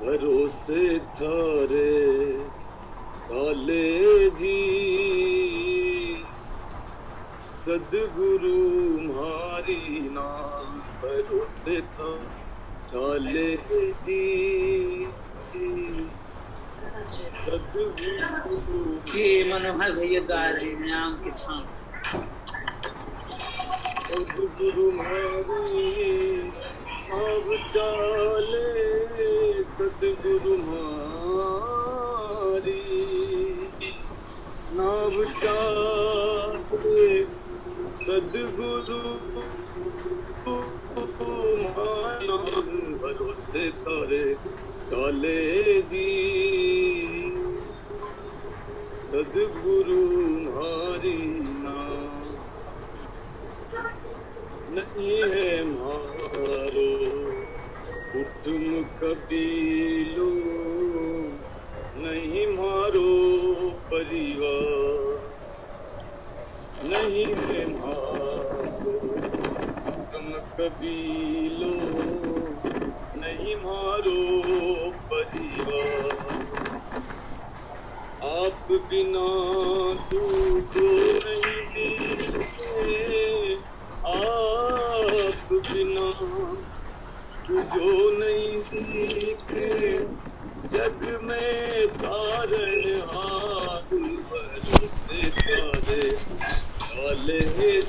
भरोसे थारे काले जी, सदगुरु मारी नाम भरोसे था चाले जी, सदगुरु के मनोहर भैया गा रहे हैं आम के छाम। सदगुरु मारी अब चाले, सदगुरु मारी नाव चाले, सदगुरु माना भरोसे थारे चाले जी, सदगुरु मारी नाम नहीं है मारो कुटुम कबीलो, नहीं मारो परिवार, नहीं है मारो कुटुम कबीलो, नहीं मारो परिवार। आप बिना दूधो नहीं दिखे, आप बिना तुझो नहीं दिखे, जग में कारण हाथ भरोसे थारे चाले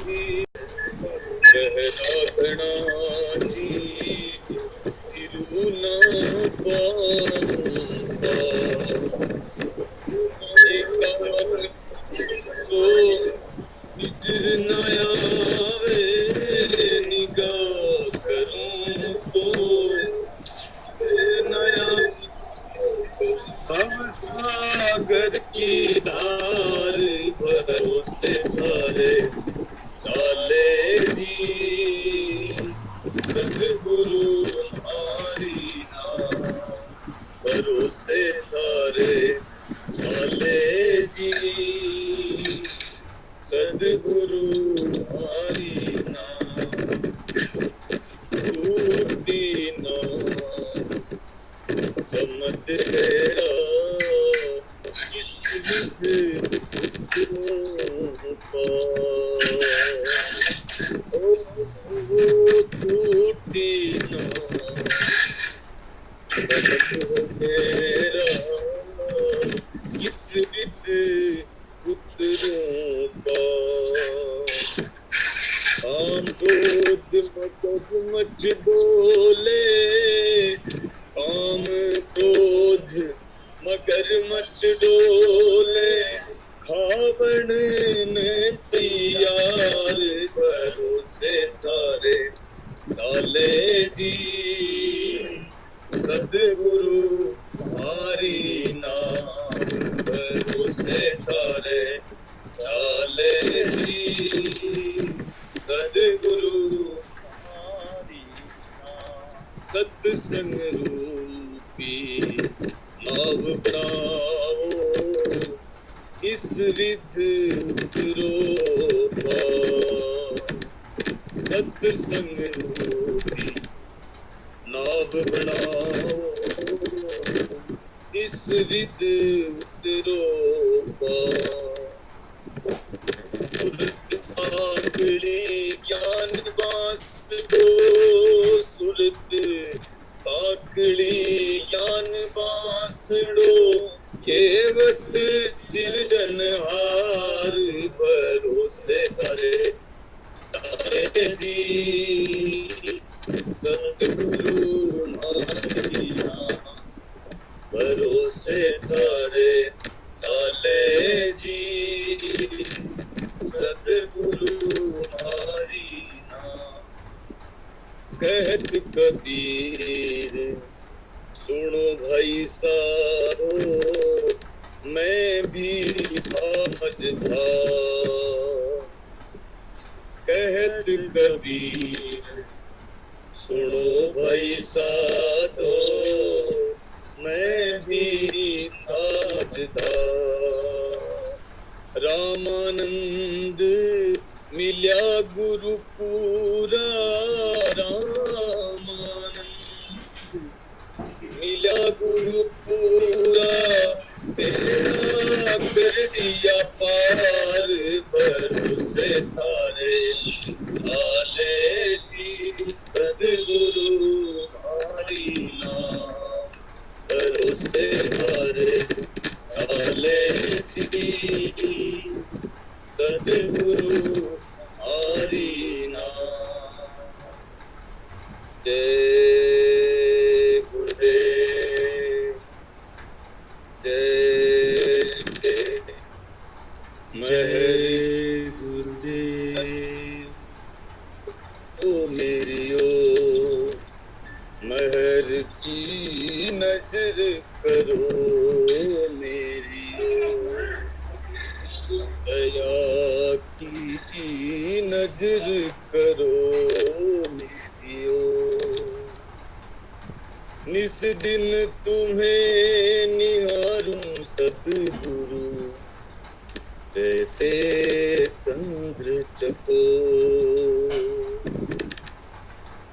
जी, कहना घना जी तिरुना पाऊंगा, तो निडर नया वे निगाह करूं तो नया भव सागर की धार भरोसे थारे चाले जी, सदगुरु हमारी नाम भरोसे थारे चाले जी, सदगुरु हमारी नाम टूटी नाम समझ तेरा किस विध टूटी नाम समझ तेरा किस विध पुत्रों का, काम क्रोध मगज मच डोले, काम क्रोध मगर मच डोले, खावण ने तैयार भरोसे थारे चाले जी, सदगुरु हमारी नाम भरोसे थारे चाले जी, सदगुरु हमारी नाम सत्संग रूपी नाव बनाओ, इस विध उतरो पार, सत्संग रूपी नाव बनाओ, इस विध उतरो पार। सुरत साकड़ी ज्ञान बांसुरो, सुरत साकड़ी ज्ञान बांसुरो, केवट सिरजनहार भरोसे थारे चाले जी, सदगुरु हमारी नाम भरोसे थारे चाले जी, सदगुरु हमारी नाम। कहत कबीर सुनो भाई साधो, मैं भी था मझधार, कहत कबीर सुनो भाई साधो, मैं भी था समझदार। रामानंद मिल्या गुरु पूरा, रामानंद मिला गुरु पूरा, बेड़ा कर दिया पार, भरोसे थारे थाले जी, सदगुरु हरि नाम, भरोसे थारे थाले जी, सदगुरु हरि नाम। जय गुरुदेव, जय महर गुरुदेव, ओ मेरी ओ महर की नजर करो, मेरी ओ दया की नजर करो, मेरी ओ निस दिन तुम्हें निहारूं सद्गुरु, जैसे चंद्र चकोर।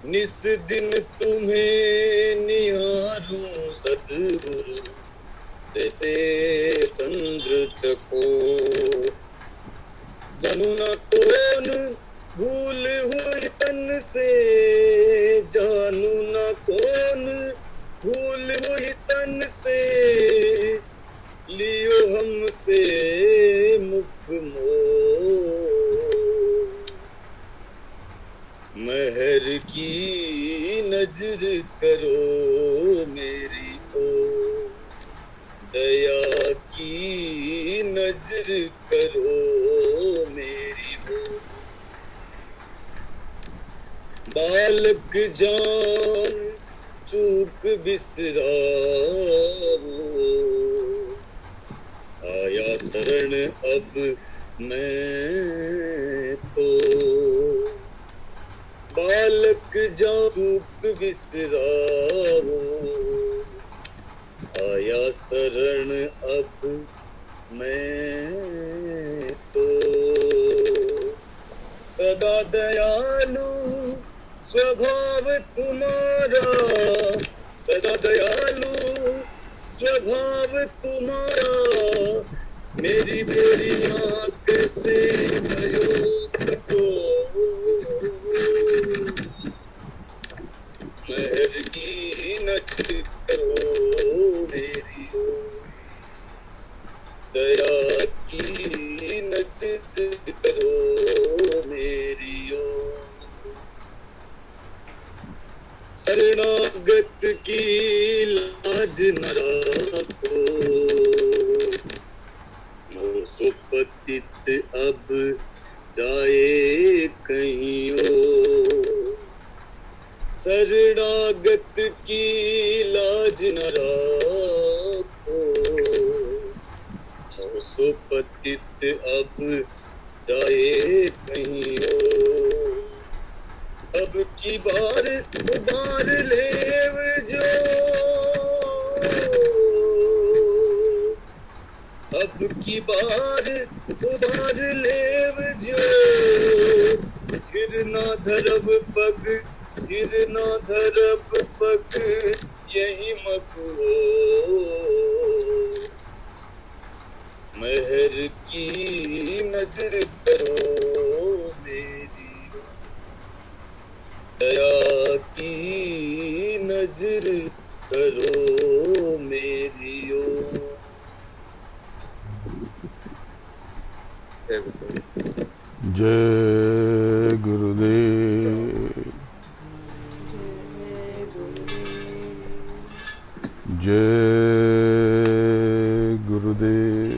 निस दिन तुम्हें निहारूं सद्गुरु, जैसे चंद्र चकोर। जानू ना कौन भूल हुई तन से, जानू ना कौन भूल हुई तन से, लियो हमसे मुख मोर। महर की नजर करो मेरी ओर, दया की नजर करो मेरी ओर। बालक जान चूक बिसराओ, आया शरण अब मैं तो। बालक जान चूक बिसराओ, आया शरण अब मैं तो। सदा दयालु स्वभाव तुम्हारा, सदा दयालु स्वभाव तुम्हारा, मेरी मेरी आँख से भयो कटो। महर की नजर करो मेरी ओर, दया की नजर करो मेरी ओर। शरणागत की लाज न रखो, मोसो पतित अब जाए कहीं ओ। शरणागत की लाज न रखो, मोसो पतित अब जाए कहीं ओ। अब की बार उबार लेव जो, अब की बार उबार लेव जो, फिर ना धरब पग, फिर ना धरब पग यही मगो। महर की नजर करो मेरी, दया की नजर करो मेरी ओर। जय गुरुदेव, जय गुरुदेव।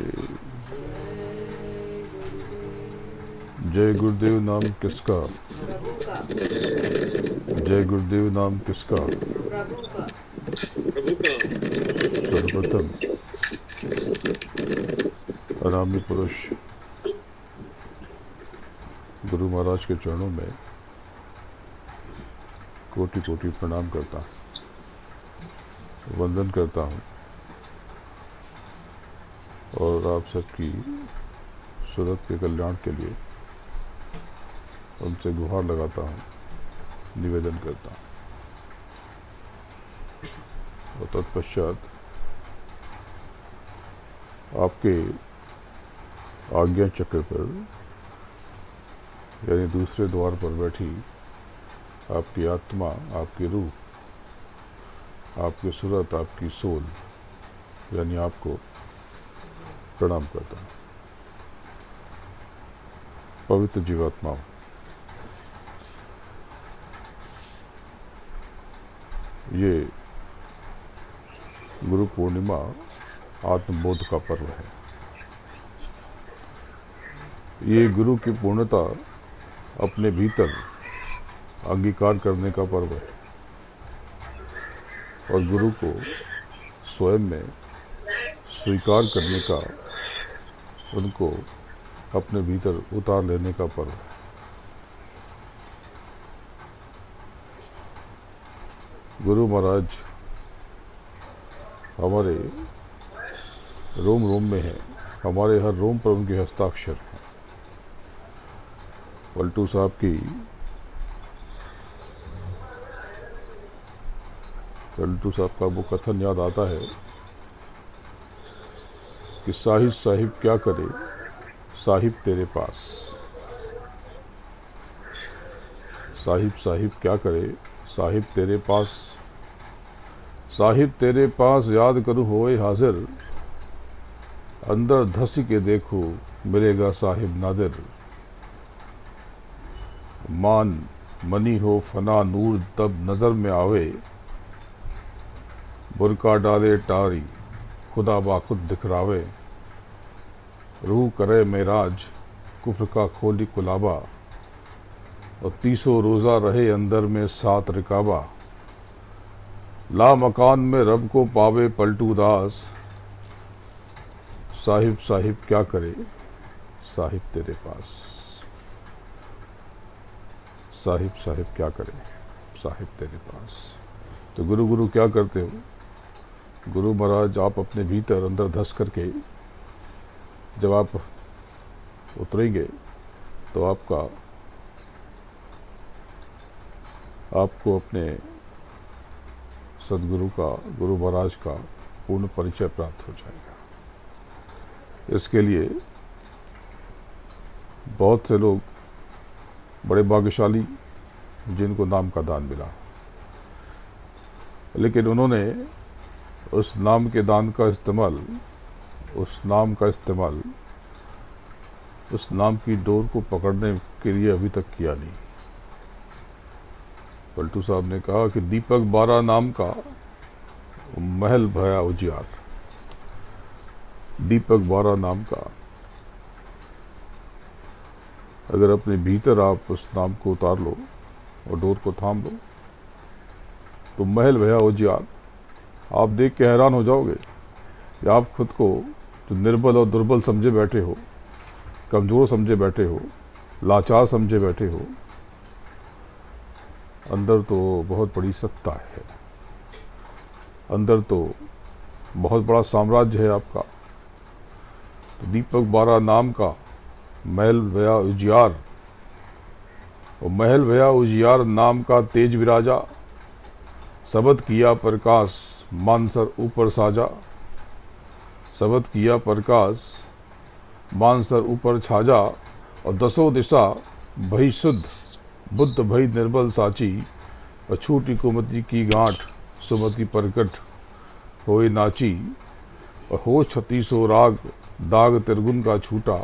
जय गुरुदेव नाम किसका? जय गुरुदेव नाम किसका? सर्वप्रथम अनामी पुरुष गुरु महाराज के चरणों में कोटि कोटि प्रणाम करता हूँ, वंदन करता हूँ। और आप सबकी सूरत के कल्याण के लिए उनसे गुहार लगाता हूँ, निवेदन करता हूँ। और तत्पश्चात आपके आज्ञा चक्र पर यानी दूसरे द्वार पर बैठी आपकी आत्मा, आपकी रूह, आपकी सूरत, आपकी सोल यानी आपको प्रणाम करता हूँ। पवित्र जीवात्माओं, ये गुरु पूर्णिमा आत्मबोध का पर्व है। ये गुरु की पूर्णता अपने भीतर अंगीकार करने का पर्व है और गुरु को स्वयं में स्वीकार करने का, उनको अपने भीतर उतार लेने का पर्व है। गुरु महाराज हमारे रोम रोम में है, हमारे हर रोम पर उनके हस्ताक्षर हैं। पलटू साहब का वो कथन याद आता है कि साहिब साहिब क्या करे, साहिब तेरे पास। साहिब साहिब क्या करे, साहिब तेरे पास। साहिब तेरे पास याद करूँ होए हाजिर, अंदर धसी के देखो मिलेगा साहिब नादिर। मान मनी हो फना नूर तब नजर में आवे, बुरका डाले टारी खुदा बाखुद दिखरावे। रूह करे मेराज कुफ्र का खोली कुलाबा, और 30 रोज़ा रहे अंदर में 7 रिकाबा। ला मकान में रब को पावे पलटू दास, साहिब साहिब क्या करे, साहिब तेरे पास। साहिब साहिब क्या करे, साहिब तेरे पास। तो गुरु गुरु क्या करते हो? गुरु महाराज आप अपने भीतर अंदर धस करके जब आप उतरेंगे तो आपको अपने सदगुरु का, गुरु महाराज का पूर्ण परिचय प्राप्त हो जाएगा। इसके लिए बहुत से लोग बड़े भाग्यशाली जिनको नाम का दान मिला, लेकिन उन्होंने उस नाम के दान का इस्तेमाल, उस नाम की डोर को पकड़ने के लिए अभी तक किया नहीं। पलटू साहब ने कहा कि दीपक 12 नाम का महल भया उजियार। दीपक 12 नाम का अगर अपने भीतर आप उस नाम को उतार लो और डोर को थाम लो तो महल भया उजियार। आप देख के हैरान हो जाओगे कि आप खुद को जो निर्बल और दुर्बल समझे बैठे हो, कमजोर समझे बैठे हो, लाचार समझे बैठे हो, अंदर तो बहुत बड़ी सत्ता है, अंदर तो बहुत बड़ा साम्राज्य है आपका। तो दीपक 12 नाम का महल भया उजियार, और महल भया उजियार नाम का तेज विराजा। सबद किया प्रकाश मानसर ऊपर साजा, सबद किया प्रकाश मानसर ऊपर छाजा। और 10 दिशा भई शुद्ध, बुद्ध भई निर्बल साची। और छूटी कुमति की गांठ सुमति प्रकट होए नाची। और हो 36 राग दाग तिरगुन का छूटा।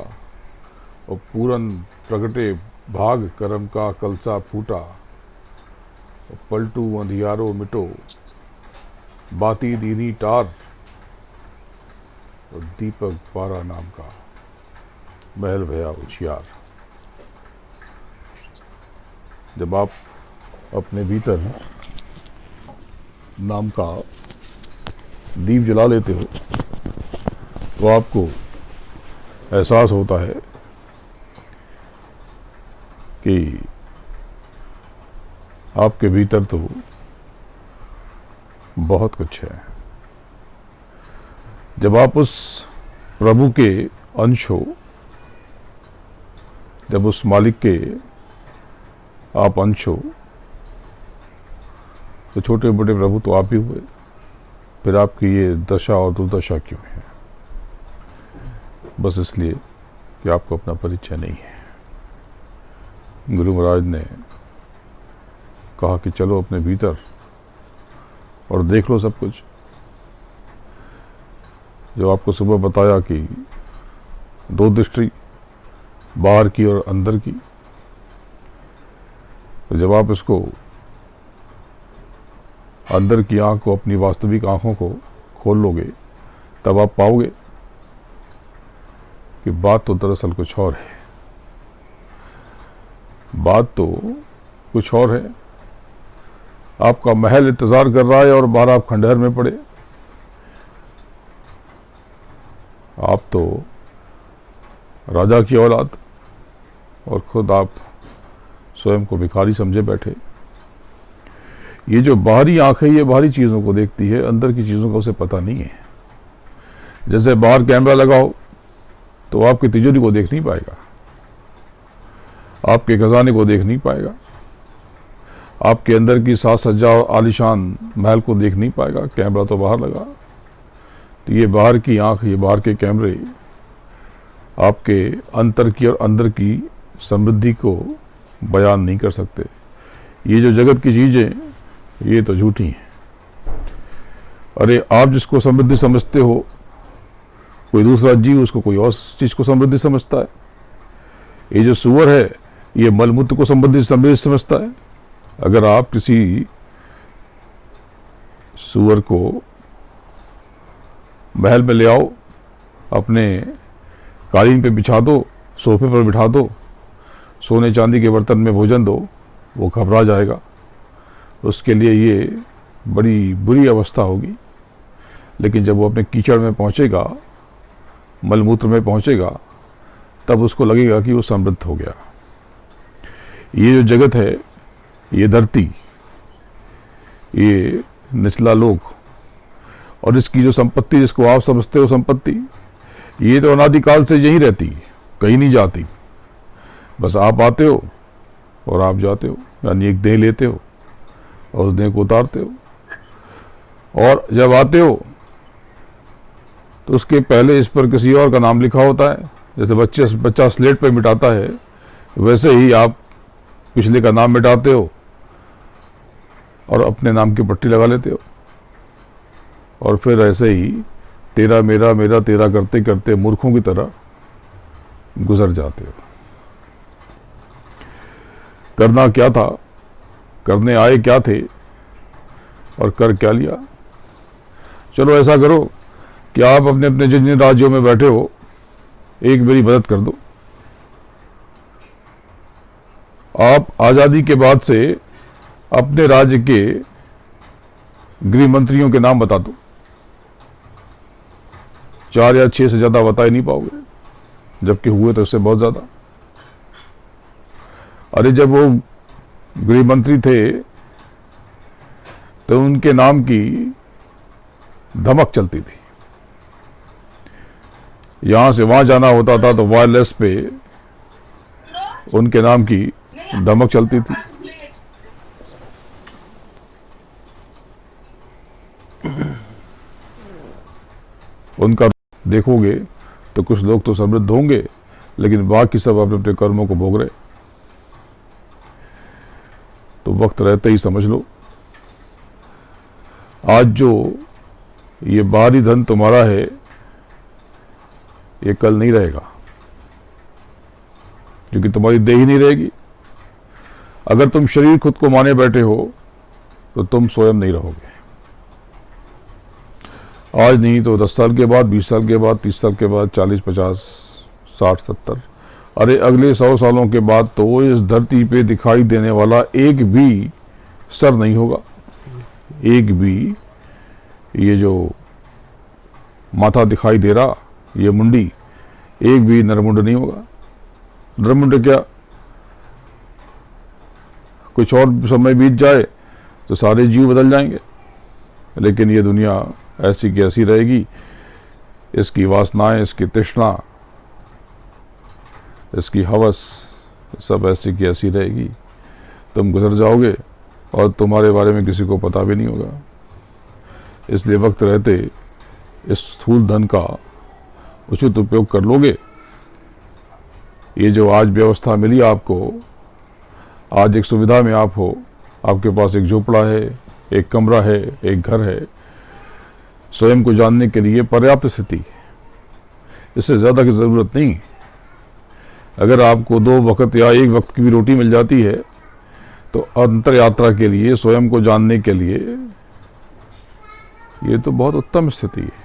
और पूरन प्रगटे भाग करम का कलसा फूटा। और पलटू अंधियारो मिटो बाती दीनी टार। और दीपक 12 नाम का महल भया उजियार। जब आप अपने भीतर नाम का दीप जला लेते हो तो आपको एहसास होता है कि आपके भीतर तो बहुत कुछ है। जब आप उस प्रभु के अंश हो, जब उस मालिक के आप अंश हो, तो छोटे बड़े प्रभु तो आप ही हुए, फिर आपकी ये दशा और दुर्दशा क्यों है? बस इसलिए कि आपको अपना परिचय नहीं है। गुरु महाराज ने कहा कि चलो अपने भीतर और देख लो सब कुछ। जो आपको सुबह बताया कि दो दृष्टि, बाहर की और अंदर की, तो जब आप इसको अंदर की आंख को, अपनी वास्तविक आंखों को खोल लोगे, तब आप पाओगे कि बात तो दरअसल कुछ और है। बात तो कुछ और है। आपका महल इंतजार कर रहा है और बाहर आप खंडहर में पड़े। आप तो राजा की औलाद और खुद आप स्वयं को भिखारी समझे बैठे। ये जो बाहरी आंख है, ये बाहरी चीजों को देखती है, अंदर की चीजों का उसे पता नहीं है। जैसे बाहर कैमरा लगाओ तो आपकी तिजोरी को देख नहीं पाएगा, आपके खजाने को देख नहीं पाएगा, आपके अंदर की साज सज्जा और आलीशान महल को देख नहीं पाएगा। कैमरा तो बाहर लगा। तो ये बाहर की आंख, ये बाहर के कैमरे आपके अंतर की और अंदर की समृद्धि को बयान नहीं कर सकते। ये जो जगत की चीजें, ये तो झूठी हैं। अरे आप जिसको समृद्धि समझते हो, कोई दूसरा जीव उसको कोई और चीज को समृद्धि समझता है। ये जो सुअर है, ये मलमूत्र को समृद्धि समझता है। अगर आप किसी सुअर को महल में ले आओ, अपने कालीन पे बिछा दो, सोफे पर बिठा दो, सोने चांदी के बर्तन में भोजन दो, वो घबरा जाएगा। उसके लिए ये बड़ी बुरी अवस्था होगी। लेकिन जब वो अपने कीचड़ में पहुंचेगा, मलमूत्र में पहुंचेगा, तब उसको लगेगा कि वो समृद्ध हो गया। ये जो जगत है, ये धरती, ये निचला लोक और इसकी जो संपत्ति, जिसको आप समझते हो संपत्ति, ये तो अनादिकाल से यहीं रहती, कहीं नहीं जाती। बस आप आते हो और आप जाते हो, यानी एक देह लेते हो और उस देह को उतारते हो। और जब आते हो तो उसके पहले इस पर किसी और का नाम लिखा होता है। जैसे बच्चा स्लेट पे मिटाता है, वैसे ही आप पिछले का नाम मिटाते हो और अपने नाम की पट्टी लगा लेते हो। और फिर ऐसे ही तेरा मेरा, मेरा तेरा करते करते मूर्खों की तरह गुजर जाते हो। करना क्या था, करने आए क्या थे और कर क्या लिया? चलो ऐसा करो कि आप अपने अपने जिन जिन राज्यों में बैठे हो, एक मेरी मदद कर दो। आप आजादी के बाद से अपने राज्य के गृह मंत्रियों के नाम बता दो। 4 या 6 से ज्यादा बता ही नहीं पाओगे, जबकि हुए तो इससे बहुत ज्यादा। अरे जब वो गृह मंत्री थे तो उनके नाम की धमक चलती थी। यहां से वहां जाना होता था तो वायरलेस पे उनके नाम की धमक चलती थी। उनका देखोगे तो कुछ लोग तो समृद्ध होंगे, लेकिन बाकी सब अपने अपने कर्मों को भोग रहे। तो वक्त रहते ही समझ लो, आज जो ये बाहरी धन तुम्हारा है, ये कल नहीं रहेगा, क्योंकि तुम्हारी देह ही नहीं रहेगी। अगर तुम शरीर खुद को माने बैठे हो तो तुम स्वयं नहीं रहोगे। आज नहीं तो 10 साल के बाद, 20 साल के बाद, 30 साल के बाद, 40, 50, 60, 70, अरे अगले 100 सालों के बाद तो इस धरती पे दिखाई देने वाला एक भी सर नहीं होगा। एक भी ये जो माथा दिखाई दे रहा, ये मुंडी, एक भी नरमुंड नहीं होगा। नरमुंड क्या, कुछ और समय बीत जाए तो सारे जीव बदल जाएंगे, लेकिन ये दुनिया ऐसी की ऐसी रहेगी। इसकी वासनाएं, इसकी तृष्णा, इसकी हवस सब ऐसी की ऐसी रहेगी। तुम गुजर जाओगे और तुम्हारे बारे में किसी को पता भी नहीं होगा। इसलिए वक्त रहते इस स्थूल धन का उचित उपयोग कर लोगे। ये जो आज व्यवस्था मिली आपको, आज एक सुविधा में आप हो, आपके पास एक झोपड़ा है, एक कमरा है, एक घर है, स्वयं को जानने के लिए पर्याप्त स्थिति, इससे ज्यादा की जरूरत नहीं। अगर आपको 2 वक्त या 1 वक्त की भी रोटी मिल जाती है तो अंतर यात्रा के लिए, स्वयं को जानने के लिए ये तो बहुत उत्तम स्थिति है।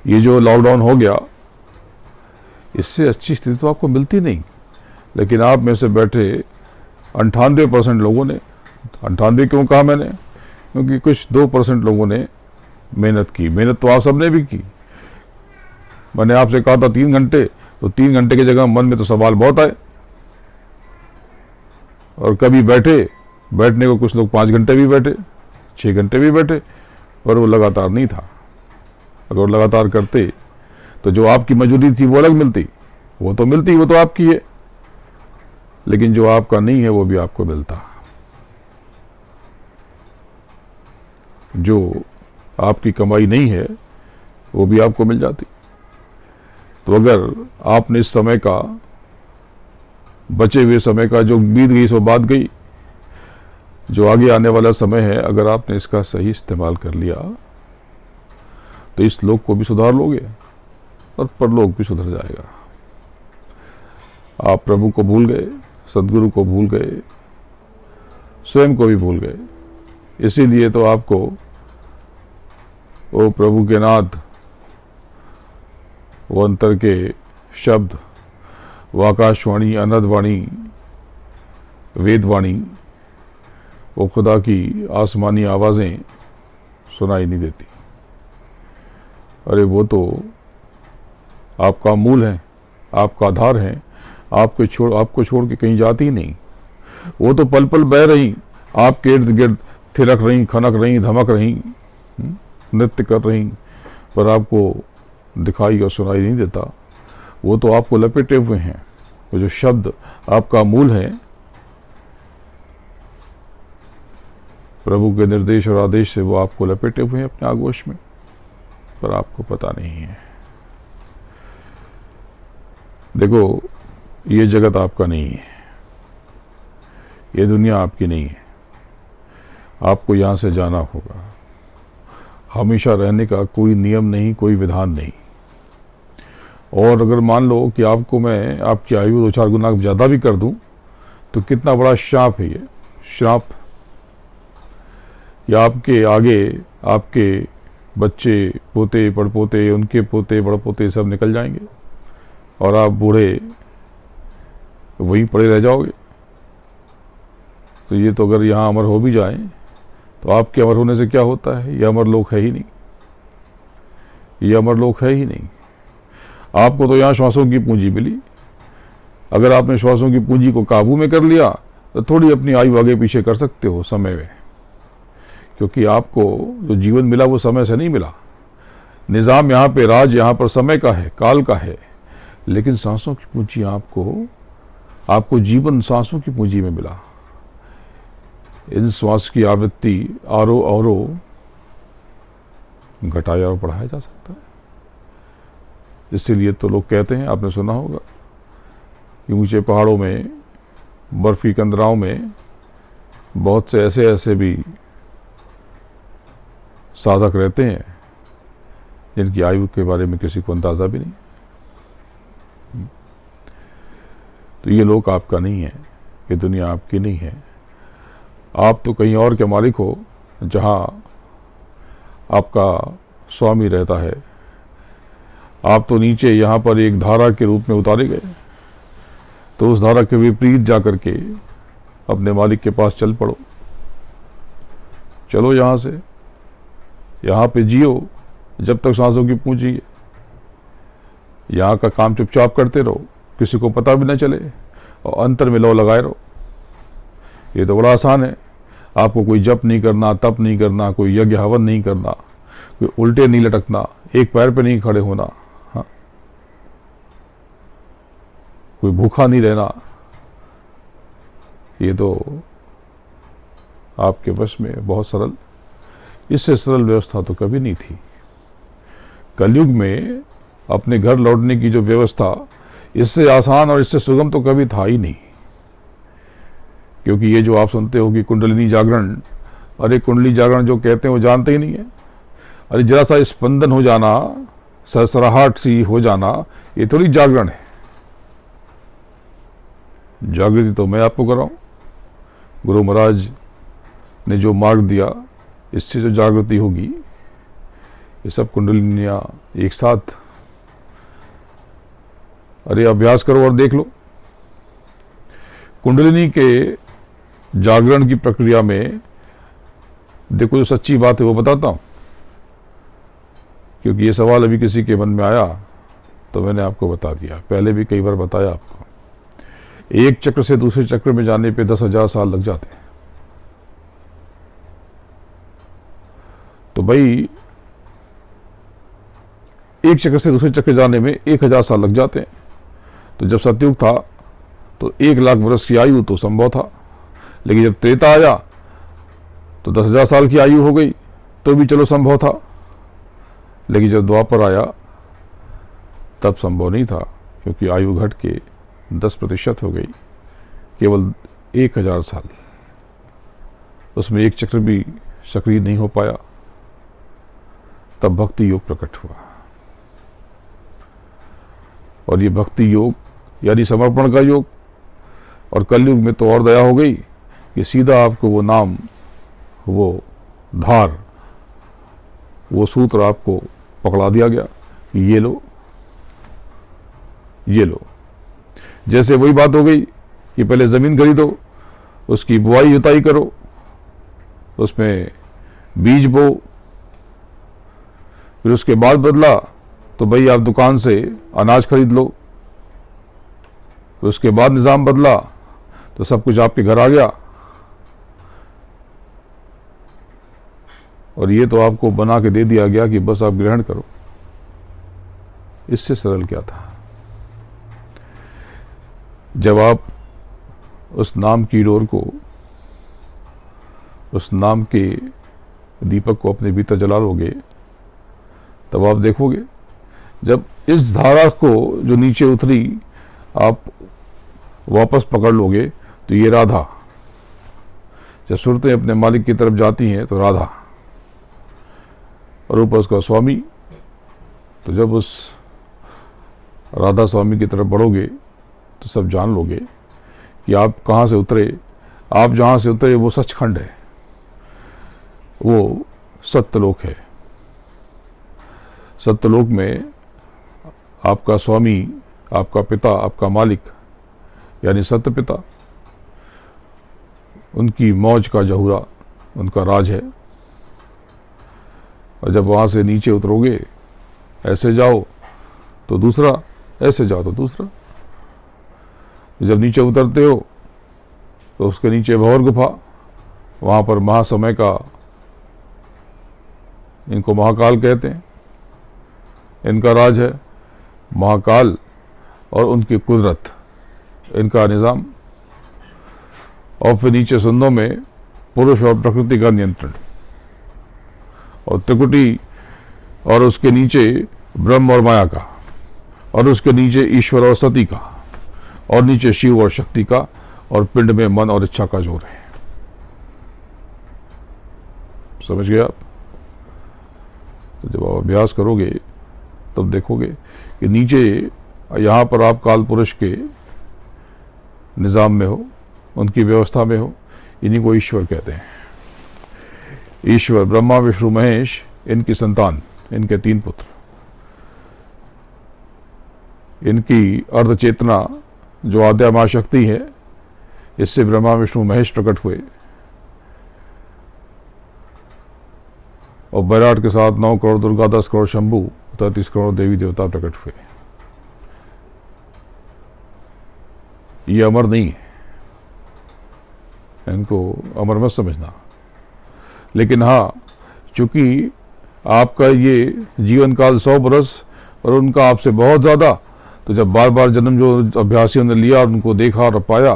ये जो लॉकडाउन हो गया, इससे अच्छी स्थिति तो आपको मिलती नहीं। लेकिन आप में से बैठे 98% लोगों ने, 98 क्यों कहा मैंने, क्योंकि कुछ 2% लोगों ने मेहनत की। मेहनत तो आप सबने भी की। मैंने आपसे कहा था 3 घंटे, तो 3 घंटे की जगह मन में तो सवाल बहुत आए। और कभी बैठने को कुछ लोग 5 घंटे भी बैठे, 6 घंटे भी बैठे, पर वो लगातार नहीं था। अगर लगातार करते तो जो आपकी मजूरी थी वो अलग मिलती, वो तो मिलती, वो तो आपकी है। लेकिन जो आपका नहीं है वो भी आपको मिलता। जो आपकी कमाई नहीं है वो भी आपको मिल जाती। तो अगर आपने इस समय का, बचे हुए समय का, जो बीत गई सो बात गई, जो आगे आने वाला समय है, अगर आपने इसका सही इस्तेमाल कर लिया तो इस लोक को भी सुधार लोगे और परलोक भी सुधर जाएगा। आप प्रभु को भूल गए, सदगुरु को भूल गए, स्वयं को भी भूल गए। इसीलिए तो आपको वो प्रभु के नाद, वो अंतर के शब्द, वो आकाशवाणी, अनंतवाणी, वेदवाणी, वो खुदा की आसमानी आवाजें सुनाई नहीं देती। अरे वो तो आपका मूल है, आपका आधार है, आपको छोड़ के कहीं जाती ही नहीं। वो तो पल पल बह रही, आपके इर्द गिर्द थिरक रही, खनक रही, धमक रही, नृत्य कर रही, पर आपको दिखाई और सुनाई नहीं देता। वो तो आपको लपेटे हुए हैं। वो जो शब्द आपका मूल है, प्रभु के निर्देश और आदेश से वो आपको लपेटे हुए हैं अपने आगोश में, पर आपको पता नहीं है। देखो, ये जगत आपका नहीं है, ये दुनिया आपकी नहीं है। आपको यहां से जाना होगा। हमेशा रहने का कोई नियम नहीं, कोई विधान नहीं। और अगर मान लो कि आपको मैं आपकी आयु 2-4 गुना ज्यादा भी कर दूं, तो कितना बड़ा श्राप है ये। श्राप या आपके आगे आपके बच्चे, पोते, पड़पोते, उनके पोते, बड़पोते सब निकल जाएंगे और आप बूढ़े वहीं पड़े रह जाओगे। तो ये तो अगर यहाँ अमर हो भी जाए तो आपके अमर होने से क्या होता है? ये अमर लोक है ही नहीं, ये अमर लोक है ही नहीं। आपको तो यहाँ श्वासों की पूंजी मिली। अगर आपने श्वासों की पूंजी को काबू में कर लिया तो थोड़ी अपनी आयु आगे पीछे कर सकते हो समय में, क्योंकि आपको जो जीवन मिला वो समय से नहीं मिला। निजाम यहाँ पे, राज यहाँ पर समय का है, काल का है, लेकिन सांसों की पूंजी आपको जीवन सांसों की पूंजी में मिला। इन श्वास की आवृत्ति आरो अवरो घटाया और बढ़ाया जा सकता है। इसीलिए तो लोग कहते हैं, आपने सुना होगा कि ऊंचे पहाड़ों में, बर्फी कंदराओं में बहुत से ऐसे भी साधक रहते हैं जिनकी आयु के बारे में किसी को अंदाजा भी नहीं। तो ये लोक आपका नहीं है, ये दुनिया आपकी नहीं है। आप तो कहीं और के मालिक हो, जहां आपका स्वामी रहता है। आप तो नीचे यहां पर एक धारा के रूप में उतारे गए, तो उस धारा के विपरीत जाकर के अपने मालिक के पास चल पड़ो। चलो यहां से, यहां पे जियो जब तक सांसों की पूंजी है। यहां का काम चुपचाप करते रहो, किसी को पता भी न चले, और अंतर में लो लगाए रहो। ये तो बड़ा आसान है। आपको कोई जप नहीं करना, तप नहीं करना, कोई यज्ञ हवन नहीं करना, कोई उल्टे नहीं लटकना, एक पैर पे नहीं खड़े होना, कोई भूखा नहीं रहना, ये तो आपके वश में बहुत सरल, इससे सरल व्यवस्था तो कभी नहीं थी। कलयुग में अपने घर लौटने की जो व्यवस्था, इससे आसान और इससे सुगम तो कभी था ही नहीं। क्योंकि ये जो आप सुनते हो कि कुंडलिनी जागरण, अरे कुंडली जागरण जो कहते हैं वो जानते ही नहीं है। अरे जरा सा स्पंदन हो जाना, सरसराहट सी हो जाना, ये थोड़ी जागरण है। जागृति तो मैं आपको कराऊं, गुरु महाराज ने जो मार्ग दिया, इससे जो जागृति होगी, ये सब कुंडलिनियां एक साथ। अरे अभ्यास करो और देख लो। कुंडलिनी के जागरण की प्रक्रिया में देखो, जो सच्ची बात है वो बताता हूं, क्योंकि ये सवाल अभी किसी के मन में आया तो मैंने आपको बता दिया, पहले भी कई बार बताया आपको। एक चक्र से दूसरे चक्र में जाने पे 10,000 साल लग जाते हैं। तो भाई एक चक्र से दूसरे चक्र जाने में 1,000 साल लग जाते हैं। तो जब सतयुग था तो 1,00,000 वर्ष की आयु तो संभव था, लेकिन जब त्रेता आया तो 10,000 साल की आयु हो गई, तो भी चलो संभव था। लेकिन जब द्वापर आया तब संभव नहीं था, क्योंकि आयु घट के 10% हो गई, केवल 1,000 साल। उसमें एक चक्र भी सक्रिय नहीं हो पाया। तब भक्ति योग प्रकट हुआ, और ये भक्ति योग यानी समर्पण का योग। और कलयुग में तो और दया हो गई कि सीधा आपको वो नाम, वो धार, वो सूत्र आपको पकड़ा दिया गया कि ये लो, ये लो। जैसे वही बात हो गई कि पहले जमीन खरीदो, उसकी बुआई जुताई करो, उसमें बीज बो, फिर उसके बाद बदला तो भाई आप दुकान से अनाज खरीद लो। फिर उसके बाद निजाम बदला तो सब कुछ आपके घर आ गया। और ये तो आपको बना के दे दिया गया कि बस आप ग्रहण करो। इससे सरल क्या था? जब आप उस नाम की डोर को, उस नाम के दीपक को अपने भीतर जला लोगे, तब आप देखोगे जब इस धारा को जो नीचे उतरी आप वापस पकड़ लोगे तो ये राधा। जब सूरतें अपने मालिक की तरफ जाती हैं तो राधा, और ऊपर उसका स्वामी। तो जब उस राधा स्वामी की तरफ बढ़ोगे तो सब जान लोगे कि आप कहाँ से उतरे। आप जहाँ से उतरे वो सचखंड है, वो सत्यलोक है। सत्यलोक में आपका स्वामी, आपका पिता, आपका मालिक यानी सत्य पिता, उनकी मौज का जहूरा, उनका राज है। और जब वहाँ से नीचे उतरोगे, ऐसे जाओ तो दूसरा, ऐसे जाओ तो दूसरा। जब नीचे उतरते हो तो उसके नीचे भंवर गुफा, वहाँ पर महासमय का, इनको महाकाल कहते हैं, इनका राज है। महाकाल और उनकी कुदरत, इनका निजाम। और फिर नीचे सुंदों में पुरुष और प्रकृति का नियंत्रण, और त्रिकुटी, और उसके नीचे ब्रह्म और माया का, और उसके नीचे ईश्वर और सती का, और नीचे शिव और शक्ति का, और पिंड में मन और इच्छा का जोर है। समझ गए आप? तो जब आप अभ्यास करोगे तब देखोगे कि नीचे यहाँ पर आप काल पुरुष के निजाम में हो, उनकी व्यवस्था में हो। इन्हीं को ईश्वर कहते हैं। ईश्वर ब्रह्मा विष्णु महेश, इनकी संतान, इनके 3 पुत्र, इनकी अर्ध चेतना जो आद्या मां शक्ति है, इससे ब्रह्मा विष्णु महेश प्रकट हुए। और बैराट के साथ 9 करोड़ दुर्गा, 10 करोड़ शंभू, 33 करोड़ देवी देवता प्रकट हुए। ये अमर नहीं है, इनको अमर मत समझना। लेकिन हाँ, चूंकि आपका ये जीवन काल 100 बरस और उनका आपसे बहुत ज्यादा, तो जब बार बार जन्म जो अभ्यासियों ने लिया और उनको देखा और पाया,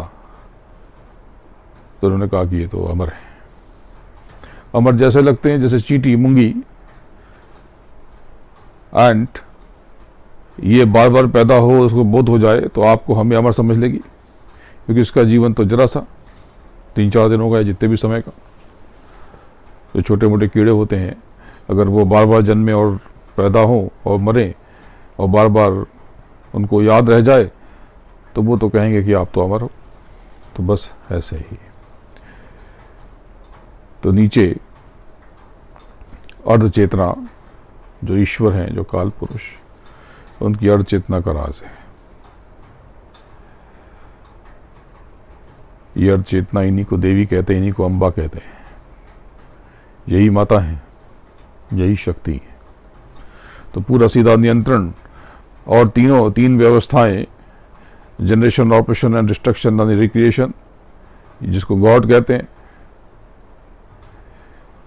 तो उन्होंने कहा कि ये तो अमर है। अमर जैसे लगते हैं जैसे चींटी, मूंगी, एंट, ये बार बार पैदा हो, उसको बोध हो जाए तो आपको हमें अमर समझ लेगी, क्योंकि इसका जीवन तो जरा सा 3-4 दिनों का है, जितने भी समय का। जो छोटे मोटे कीड़े होते हैं, अगर वो बार बार जन्मे और पैदा हो और मरें और बार बार उनको याद रह जाए, तो वो तो कहेंगे कि आप तो अमर हो। तो बस ऐसे ही। तो नीचे अर्ध चेतना जो ईश्वर हैं, जो काल पुरुष, उनकी अर्ध चेतना का राज है। ये अर्ध चेतना, इन्हीं को देवी कहते हैं, इन्हीं को अम्बा कहते हैं। यही माता है, यही शक्ति है। तो पूरा सीधा नियंत्रण और तीन व्यवस्थाएं, जनरेशन, ऑपरेशन एंड डिस्ट्रक्शन यानी रिक्रिएशन, जिसको गॉड कहते हैं,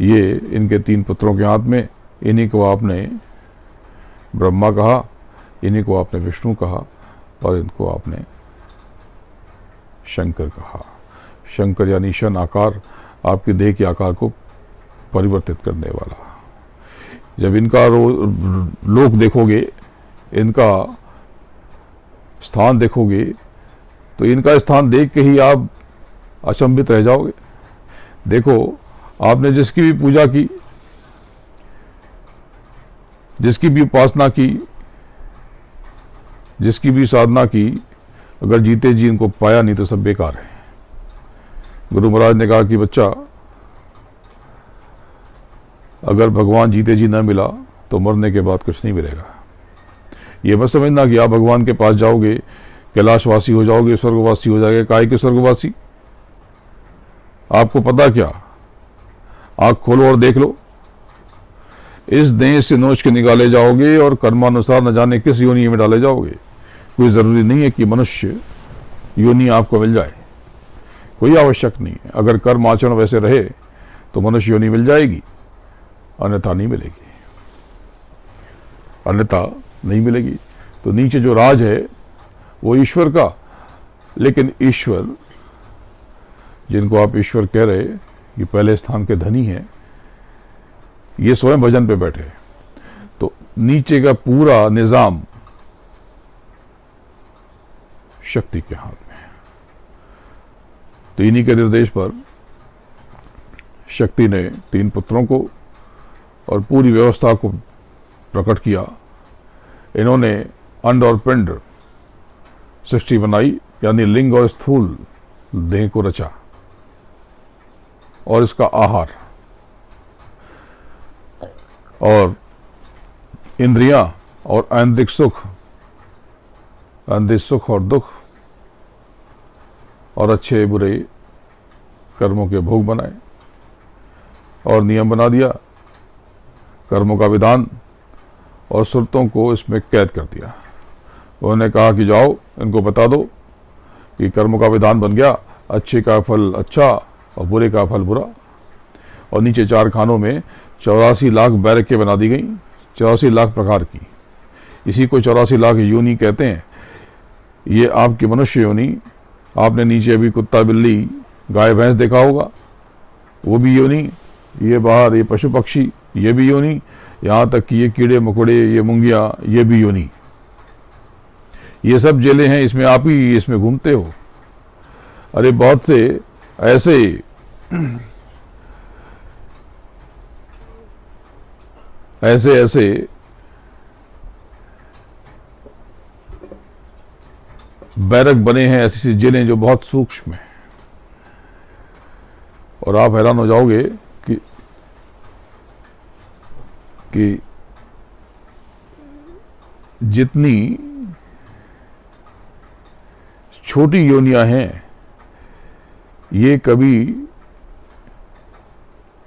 ये इनके 3 पुत्रों के हाथ में। इन्हीं को आपने ब्रह्मा कहा, इन्हीं को आपने विष्णु कहा, और इनको आपने शंकर कहा। शंकर यानी शन, आकार, आपके देह के आकार को परिवर्तित करने वाला। जब इनका लोक देखोगे, इनका स्थान देखोगे, तो इनका स्थान देख के ही आप अचंभित रह जाओगे। देखो, आपने जिसकी भी पूजा की, जिसकी भी उपासना की, जिसकी भी साधना की, अगर जीते जी इनको पाया नहीं तो सब बेकार है। गुरु महाराज ने कहा कि बच्चा, अगर भगवान जीते जी न मिला तो मरने के बाद कुछ नहीं मिलेगा। ये मत समझना कि आप भगवान के पास जाओगे, कैलाशवासी हो जाओगे, स्वर्गवासी हो जाओगे। काहे के स्वर्गवासी? आपको पता क्या? आंख खोलो और देख लो, इस देह से नोच के निकाले जाओगे और कर्मानुसार न जाने किस योनि में डाले जाओगे। कोई जरूरी नहीं है कि मनुष्य योनि आपको मिल जाए, कोई आवश्यक नहीं है। अगर कर्म आचरण वैसे रहे तो मनुष्य योनि मिल जाएगी, अन्यथा नहीं मिलेगी, अन्यथा नहीं मिलेगी। तो नीचे जो राज है वो ईश्वर का, लेकिन ईश्वर, जिनको आप ईश्वर कह रहे, ये पहले स्थान के धनी हैं, ये स्वयं भजन पे बैठे। तो नीचे का पूरा निजाम शक्ति के हाथ में है। तो इन्हीं के निर्देश पर शक्ति ने 3 पुत्रों को और पूरी व्यवस्था को प्रकट किया। इन्होंने अंड और पिंड सृष्टि बनाई, यानी लिंग और स्थूल देह को रचा, और इसका आहार और इंद्रियां और ऐंद्रिक सुख, ऐंद्रिक सुख और दुख और अच्छे बुरे कर्मों के भोग बनाए और नियम बना दिया, कर्मों का विधान, और सुरतों को इसमें कैद कर दिया। उन्होंने कहा कि जाओ, इनको बता दो कि कर्मों का विधान बन गया, अच्छे का फल अच्छा और बुरे का फल बुरा। और नीचे 4 खानों में 84 लाख बैरकें बना दी गई, 84 लाख प्रकार की। इसी को 84 लाख योनि कहते हैं। ये आपकी मनुष्य योनि, आपने नीचे अभी कुत्ता, बिल्ली, गाय, भैंस देखा होगा, वो भी योनि। ये बाहर ये पशु पक्षी, ये भी योनि। यहाँ तक कि ये कीड़े मकोड़े, ये मुंगिया, ये भी योनि। ये सब जेलें हैं, इसमें आप ही इसमें घूमते हो। अरे बहुत से ऐसे ऐसे बैरक बने हैं, ऐसी जेलें जो बहुत सूक्ष्म हैं, और आप हैरान हो जाओगे कि जितनी छोटी योनियां हैं, ये कभी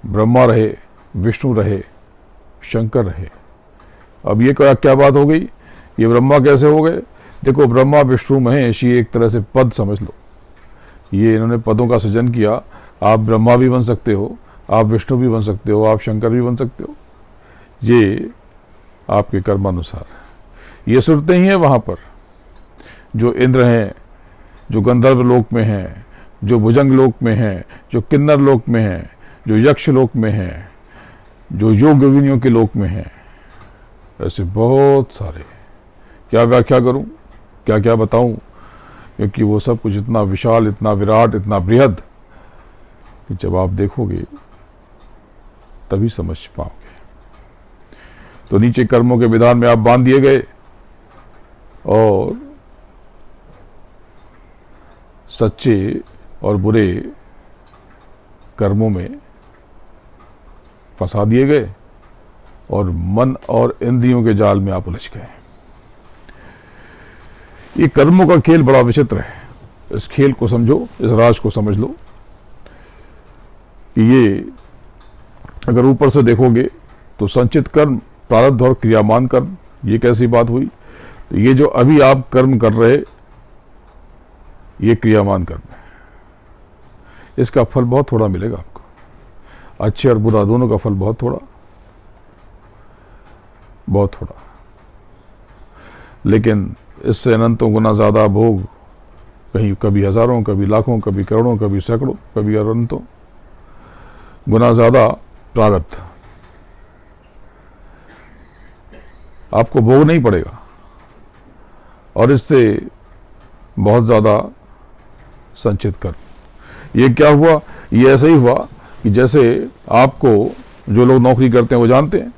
ब्रह्मा रहे, विष्णु रहे, शंकर रहे। अब ये क्या बात हो गई? ये ब्रह्मा कैसे हो गए? देखो, ब्रह्मा, विष्णु, महेश, ये एक तरह से पद समझ लो। ये इन्होंने पदों का सृजन किया। आप ब्रह्मा भी बन सकते हो, आप विष्णु भी बन सकते हो, आप शंकर भी बन सकते हो। ये आपके कर्मानुसार। ये सुरतें ही हैं वहां पर, जो इंद्र हैं, जो गंधर्व लोक में हैं, जो भुजंग लोक में हैं, जो किन्नर लोक में हैं, जो यक्ष लोक में हैं, जो योगिनियों के लोक में हैं, ऐसे बहुत सारे। क्या व्याख्या करूं, क्या क्या बताऊं, क्योंकि वो सब कुछ इतना विशाल, इतना विराट, इतना बृहद कि जब आप देखोगे तभी समझ पाओगे। तो नीचे कर्मों के विधान में आप बांध दिए गए और सच्चे और बुरे कर्मों में फंसा दिए गए और मन और इंद्रियों के जाल में आप उलझ गए। ये कर्मों का खेल बड़ा विचित्र है। इस खेल को समझो, इस राज को समझ लो कि ये अगर ऊपर से देखोगे तो संचित कर्म, प्रारब्ध और क्रियामान कर्म, ये कैसी बात हुई? तो ये जो अभी आप कर्म कर रहे, ये क्रियामान कर्म है। इसका फल बहुत थोड़ा मिलेगा आपको, अच्छे और बुरा दोनों का फल बहुत थोड़ा, बहुत थोड़ा। लेकिन इससे अनंतों गुना ज्यादा भोग, कहीं कभी हजारों, कभी लाखों, कभी करोड़ों, कभी सैकड़ों, कभी अनंतों गुना ज्यादा प्रारब्ध आपको भोग नहीं पड़ेगा। और इससे बहुत ज्यादा संचित कर्म। ये क्या हुआ? ये ऐसे ही हुआ कि जैसे आपको जो लोग नौकरी करते हैं वो जानते हैं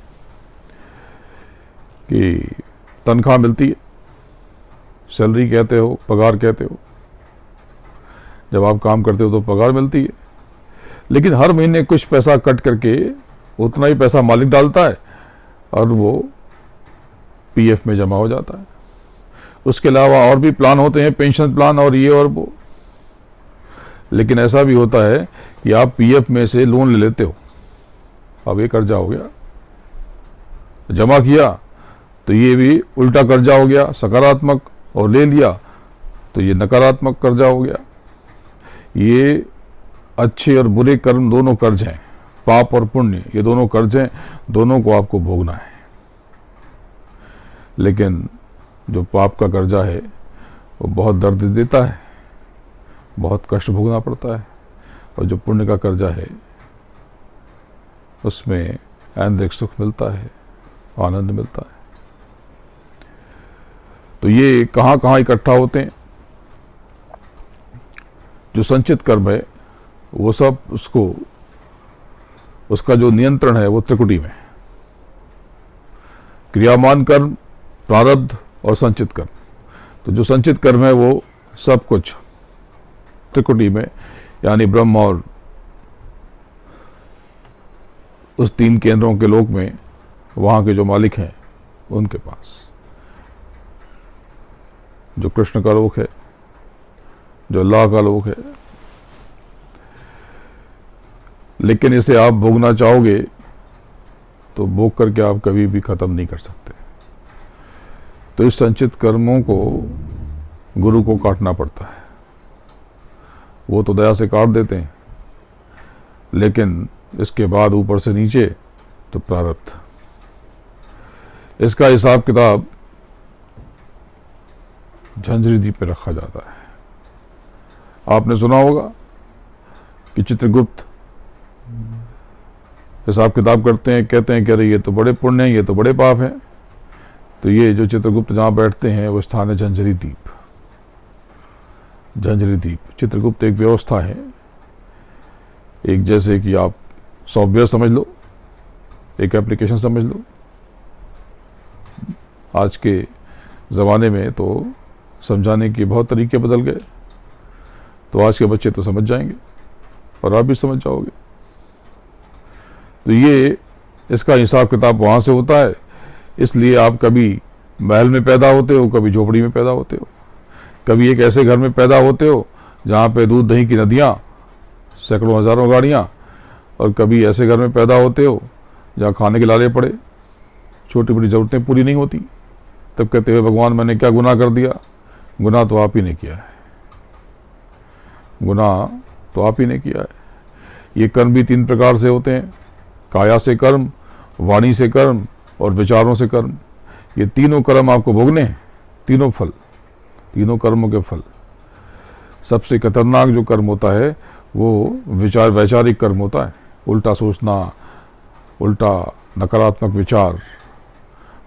कि तनख्वाह मिलती है, सैलरी कहते हो, पगार कहते हो। जब आप काम करते हो तो पगार मिलती है, लेकिन हर महीने कुछ पैसा कट करके उतना ही पैसा मालिक डालता है और वो पीएफ में जमा हो जाता है। उसके अलावा और भी प्लान होते हैं, पेंशन प्लान और ये और वो। लेकिन ऐसा भी होता है कि आप पीएफ में से लोन ले लेते हो, अब ये कर्जा हो गया, जमा किया तो ये भी उल्टा कर्जा हो गया, सकारात्मक, और ले लिया तो ये नकारात्मक कर्जा हो गया। ये अच्छे और बुरे कर्म दोनों कर्ज हैं, पाप और पुण्य ये दोनों कर्ज हैं, दोनों को आपको भोगना है। लेकिन जो पाप का कर्जा है वो बहुत दर्द देता है, बहुत कष्ट भोगना पड़ता है, और जो पुण्य का कर्जा है उसमें ऐन्द्रिक सुख मिलता है, आनंद मिलता है। तो ये कहां कहां इकट्ठा होते हैं? जो संचित कर्म है वो सब उसका जो नियंत्रण है वो त्रिकुटी में, क्रियामान कर्म, प्रारब्ध और संचित कर्म। तो जो संचित कर्म है वो सब कुछ त्रिकुटी में, यानी ब्रह्म और उस 3 केंद्रों के लोक में, वहां के जो मालिक हैं उनके पास, जो कृष्ण का लोक है, जो अल्लाह का लोक है। लेकिन इसे आप भोगना चाहोगे तो भोग करके आप कभी भी खत्म नहीं कर सकते। तो इस संचित कर्मों को गुरु को काटना पड़ता है। वो तो दया से काट देते हैं, लेकिन इसके बाद ऊपर से नीचे तो प्रारब्ध। इसका हिसाब किताब झंझरी द्वीप पे रखा जाता है। आपने सुना होगा कि चित्रगुप्त हिसाब किताब करते हैं, कहते हैं कि अरे ये तो बड़े पुण्य हैं, ये तो बड़े पाप हैं। तो ये जो चित्रगुप्त जहां बैठते हैं वो स्थान है झंझरी द्वीप। झंझरी द्वीप, चित्रगुप्त एक व्यवस्था है, एक जैसे कि आप सॉफ्टवेयर समझ लो, एक एप्लीकेशन समझ लो। आज के ज़माने में तो समझाने के बहुत तरीके बदल गए, तो आज के बच्चे तो समझ जाएंगे और आप भी समझ जाओगे। तो ये इसका हिसाब किताब वहाँ से होता है। इसलिए आप कभी महल में पैदा होते हो, कभी झोपड़ी में पैदा होते हो, कभी एक ऐसे घर में पैदा होते हो जहाँ पे दूध दही की नदियाँ, सैकड़ों हजारों गाड़ियाँ, और कभी ऐसे घर में पैदा होते हो जहाँ खाने के लाले पड़े, छोटी बड़ी ज़रूरतें पूरी नहीं होती। तब कहते हुए भगवान मैंने क्या गुनाह कर दिया? गुनाह तो आप ही ने किया है, गुनाह तो आप ही ने किया है। ये कर्म भी 3 प्रकार से होते हैं, काया से कर्म, वाणी से कर्म और विचारों से कर्म। ये तीनों कर्म आपको भोगने हैं, तीनों फल, तीनों कर्मों के फल। सबसे खतरनाक जो कर्म होता है वो वैचारिक कर्म होता है। उल्टा सोचना, उल्टा नकारात्मक विचार,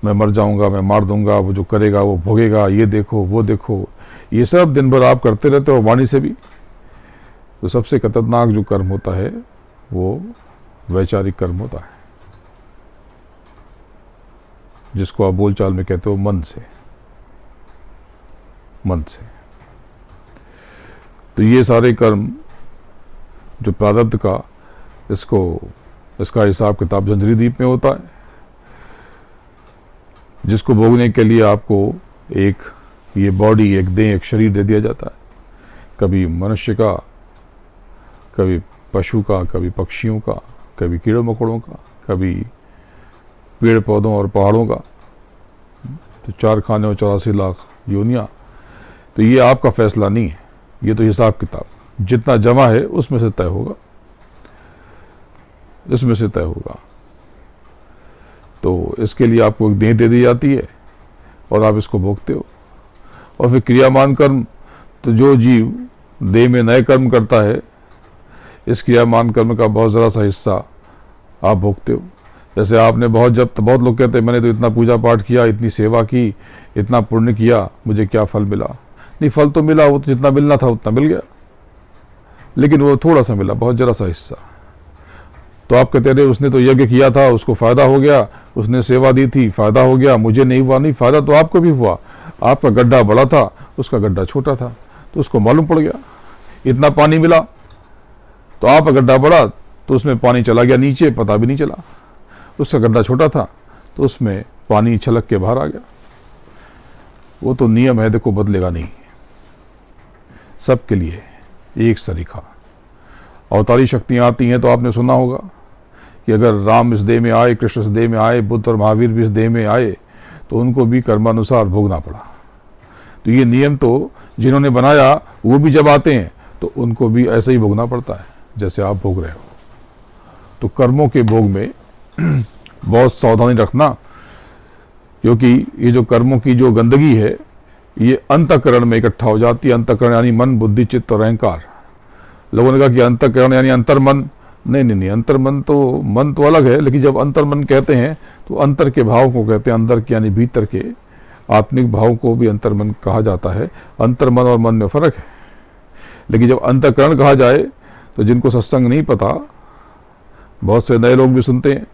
मैं मर जाऊंगा, मैं मार दूंगा, वो जो करेगा वो भोगेगा, ये देखो वो देखो, ये सब दिन भर आप करते रहते हो वाणी से भी। तो सबसे खतरनाक जो कर्म होता है वो वैचारिक कर्म होता है, जिसको आप बोलचाल में कहते हो मन से। तो ये सारे कर्म जो प्रारब्ध का, इसका हिसाब किताब जंजरी द्वीप में होता है, जिसको भोगने के लिए आपको एक ये बॉडी, एक देह, एक शरीर दे दिया जाता है। कभी मनुष्य का, कभी पशु का, कभी पक्षियों का, कभी कीड़ों मकोड़ों का, कभी पेड़ पौधों और पहाड़ों का। तो 4 खाने और 84 लाख योनियां। तो ये आपका फैसला नहीं है, ये तो हिसाब किताब जितना जमा है उसमें से तय होगा, इसमें से तय होगा। तो इसके लिए आपको एक देह दे दी जाती है और आप इसको भोगते हो। और फिर क्रियामान कर्म, तो जो जीव देह में नए कर्म करता है, इस क्रियामान कर्म का बहुत ज़रा सा हिस्सा आप भोगते हो। जैसे आपने बहुत लोग कहते हैं मैंने तो इतना पूजा पाठ किया, इतनी सेवा की, इतना पुण्य किया, मुझे क्या फल मिला? नहीं, फल तो मिला, वो तो जितना मिलना था उतना मिल गया, लेकिन वो थोड़ा सा मिला, बहुत जरा सा हिस्सा। तो आप कहते रहे उसने तो यज्ञ किया था, उसको फायदा हो गया, उसने सेवा दी थी, फायदा हो गया, मुझे नहीं हुआ। नहीं, फायदा तो आपको भी हुआ। आपका गड्ढा बड़ा था, उसका गड्ढा छोटा था, तो उसको मालूम पड़ गया। इतना पानी मिला, तो आपका गड्ढा बड़ा, तो उसमें पानी चला गया नीचे, पता भी नहीं चला। उसका गड्ढा छोटा था, तो उसमें पानी छलक के बाहर आ गया। वो तो नियम है, देखो बदलेगा नहीं, सबके लिए एक सरीखा। अवतारी शक्तियां आती हैं तो आपने सुना होगा कि अगर राम इस देह में आए, कृष्ण इस देह में आए, बुद्ध और महावीर भी इस देह में आए, तो उनको भी कर्मानुसार भोगना पड़ा। तो ये नियम तो जिन्होंने बनाया वो भी जब आते हैं तो उनको भी ऐसे ही भोगना पड़ता है जैसे आप भोग रहे हो। तो कर्मों के भोग में बहुत सावधानी रखना, क्योंकि ये जो कर्मों की जो गंदगी है ये अंतःकरण में इकट्ठा हो जाती है। अंतःकरण यानी मन, बुद्धि, चित्त और अहंकार। लोगों ने कहा कि अंतःकरण यानी अंतर्मन। नहीं, अंतर्मन तो मन तो अलग है, लेकिन जब अंतर्मन कहते हैं तो अंतर के भाव को कहते हैं, अंदर के यानी भीतर के आत्मिक भाव को भी अंतर्मन कहा जाता है। अंतर्मन और मन में फर्क है। लेकिन जब अंतःकरण कहा जाए तो जिनको सत्संग नहीं पता, बहुत से नए लोग भी सुनते हैं,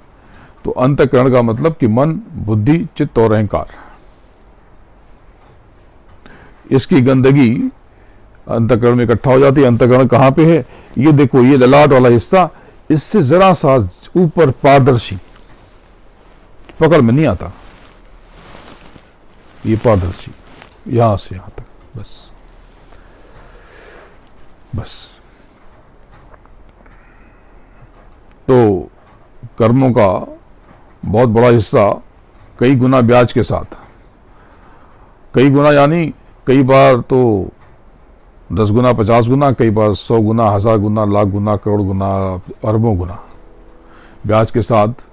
तो अंतःकरण का मतलब कि मन, बुद्धि, चित्त और अहंकार, इसकी गंदगी अंतःकरण में इकट्ठा हो जाती है। अंतःकरण कहां पे है? ये देखो, ये ललाट वाला हिस्सा, इससे जरा सा ऊपर पारदर्शी, पकड़ में नहीं आता, ये पारदर्शी, यहां से यहां तक, बस। तो कर्मों का बहुत बड़ा हिस्सा कई गुना ब्याज के साथ, कई गुना यानी कई बार तो 10 गुना, 50 गुना, कई बार 100 गुना, 1000 गुना, लाख गुना, करोड़ गुना, अरबों गुना ब्याज के साथ